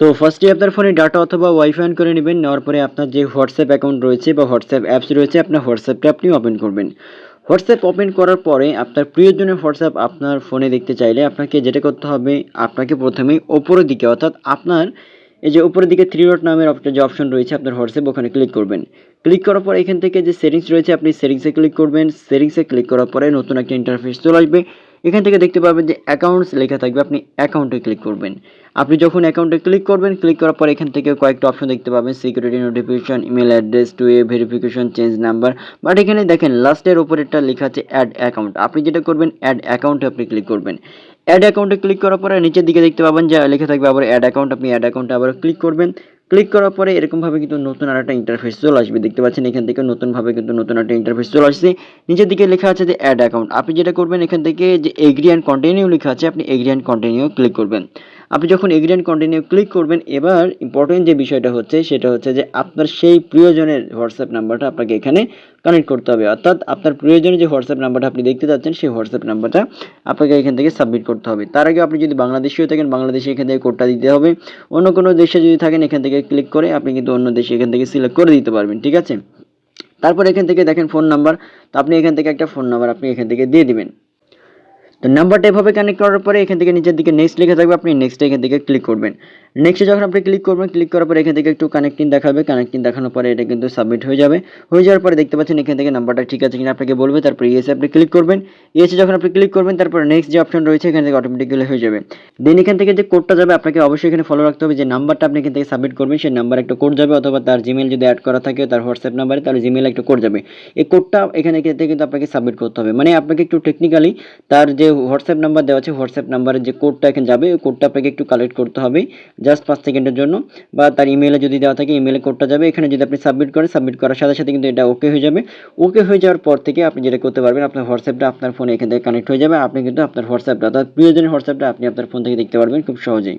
তো ফার্স্টে আপনার ফোনে ডাটা অথবা ওয়াইফাই অন করে নেবেন। নেওয়ার পরে আপনার যে হোয়াটসঅ্যাপ অ্যাকাউন্ট রয়েছে বা হোয়াটসঅ্যাপ অ্যাপস রয়েছে আপনার হোয়াটসঅ্যাপটা আপনি ওপেন করবেন। হোয়াটসঅ্যাপ ওপেন করার পরে আপনার প্রিয়জনের হোয়াটসঅ্যাপ আপনার ফোনে দেখতে চাইলে আপনাকে যেটা করতে হবে, আপনাকে প্রথমেই ওপরের দিকে অর্থাৎ আপনার এই যে উপরের দিকে থ্রি ডট নামের যে অপশন রয়েছে আপনার হোয়াটসঅ্যাপ, ওখানে ক্লিক করবেন। ক্লিক করার পর এখান থেকে যে সেটিংস রয়েছে আপনি সেটিংসে ক্লিক করবেন। সেটিংসে ক্লিক করার পরে নতুন একটা ইন্টারফেস চলে আসবে। এখান থেকে দেখতে পাবেন যে অ্যাকাউন্টস লেখা থাকবে, আপনি অ্যাকাউন্টে ক্লিক করবেন। আপনি যখন অ্যাকাউন্টে ক্লিক করবেন, ক্লিক করার পর এখান থেকে কয়েকটা অপশন দেখতে পাবেন, security notification, email address, two a verification, change number. But এখানে দেখেন লাস্টের উপরেরটা লেখা আছে অ্যাড অ্যাকাউন্ট। আপনি যেটা করবেন অ্যাড অ্যাকাউন্টে আপনি ক্লিক করবেন। অ্যাড অ্যাকাউন্টে ক্লিক করার পরে নিচের দিকে দেখতে পাবেন যে লেখা থাকবে আবার অ্যাড অ্যাকাউন্ট, আপনি অ্যাড অ্যাকাউন্টে আবার ক্লিক করবেন। ক্লিক করার পরে এরকমভাবে কিন্তু নতুন আরেকটা ইন্টারফেস চলে আসবে। দেখতে পাচ্ছেন এখান থেকে নতুনভাবে কিন্তু নতুন একটা ইন্টারফেস চলে আসছে। নিচের দিকে লেখা আছে যে অ্যাড অ্যাকাউন্ট। আপনি যেটা করবেন এখান থেকে যে এগ্রি অ্যান্ড কন্টিনিউ লেখা আছে, আপনি এগ্রি অ্যান্ড কন্টিনিউ ক্লিক করবেন। আপনি যখন এগ্রি অ্যান্ড কন্টিনিউ ক্লিক করবেন, এবার ইম্পর্টেন্ট যে বিষয়টা হচ্ছে সেটা হচ্ছে যে আপনার সেই প্রিয়জনের হোয়াটসঅ্যাপ নাম্বারটা আপনাকে এখানে কানেক্ট করতে হবে। অর্থাৎ আপনার প্রিয়জনের যে হোয়াটসঅ্যাপ নাম্বারটা আপনি দেখতে যাচ্ছেন সেই হোয়াটসঅ্যাপ নাম্বারটা আপনাকে এখান থেকে সাবমিট করতে হবে। তার আগে আপনি যদি বাংলাদেশি হয়ে থাকেন বাংলাদেশে এখান থেকে কোডটা দিতে হবে। অন্য কোনো দেশে যদি থাকেন এখান থেকে ক্লিক করে আপনি কিন্তু অন্য দেশে এখান থেকে সিলেক্ট করে দিতে পারবেন, ঠিক আছে। তারপর এখান থেকে দেখেন ফোন নাম্বার, তো আপনি এখান থেকে একটা ফোন নাম্বার আপনি এখান থেকে দিয়ে দিবেন। তো নাম্বারটা এভাবে কানেক্ট করার পরে এখান থেকে নিচের দিকে নেক্সট লেখা থাকবে, আপনি নেক্সটে এখান থেকে ক্লিক করবেন। নেক্সটে যখন আপনি ক্লিক করবেন, ক্লিক করার পরে এখান থেকে একটু কানেক্টিং দেখাবে। কানেক্টিং দেখানোর পরে এটা কিন্তু সাবমিট হয়ে যাবে। হয়ে যাওয়ার পরে দেখতে পাচ্ছেন এখান থেকে নাম্বারটা ঠিক আছে কিনা আপনাকে বলবে। তারপরে ইয়েসে আপনি ক্লিক করবেন। ইয়েসে যখন আপনি ক্লিক করবেন তারপর নেক্সট যে অপশন রয়েছে এখান থেকে অটোমেটিক্যালি হয়ে যাবে। দেন এখান থেকে যে কোডটা যাবে আপনাকে অবশ্যই এখানে ফলো রাখতে হবে, যে নাম্বারটা আপনি এখান থেকে সাবমিট করবেন সেই নাম্বার একটা কোড যাবে, অথবা তার জিমেল যদি অ্যাড করা থাকে তার হোয়াটসঅ্যাপ নাম্বারে তাহলে জিমেলে একটা কোড যাবে। এই কোডটা এখানে থেকে কিন্তু আপনাকে সাবমিট করতে হবে। মানে আপনাকে একটু টেকনিক্যালি তার যে হোয়াটসঅ্যাপ নাম্বার দেওয়া আছে হোয়াটসঅ্যাপ নাম্বারের যে কোডটা এখানে যাবে ওই কোডটা আপনাকে একটু কালেক্ট করতে হবে জাস্ট 5 সেকেন্ডের জন্য, বা তার ইমেলে যদি দেওয়া থাকে ইমেলে কোডটা যাবে। এখানে যদি আপনি সাবমিট করেন, সাবমিট করার সাথে সাথে কিন্তু এটা ওকে হয়ে যাবে। ওকে হয়ে যাওয়ার পর থেকে আপনি যেটা করতে পারবেন, আপনার হোয়াটসঅ্যাপটা আপনার ফোনে এখান থেকে কানেক্ট হয়ে যাবে। আপনি কিন্তু আপনার হোয়াটসঅ্যাপটা অর্থাৎ প্রিয়জনের হোয়াটসঅ্যাপটা আপনি আপনার ফোন থেকে দেখতে পারবেন খুব সহজেই।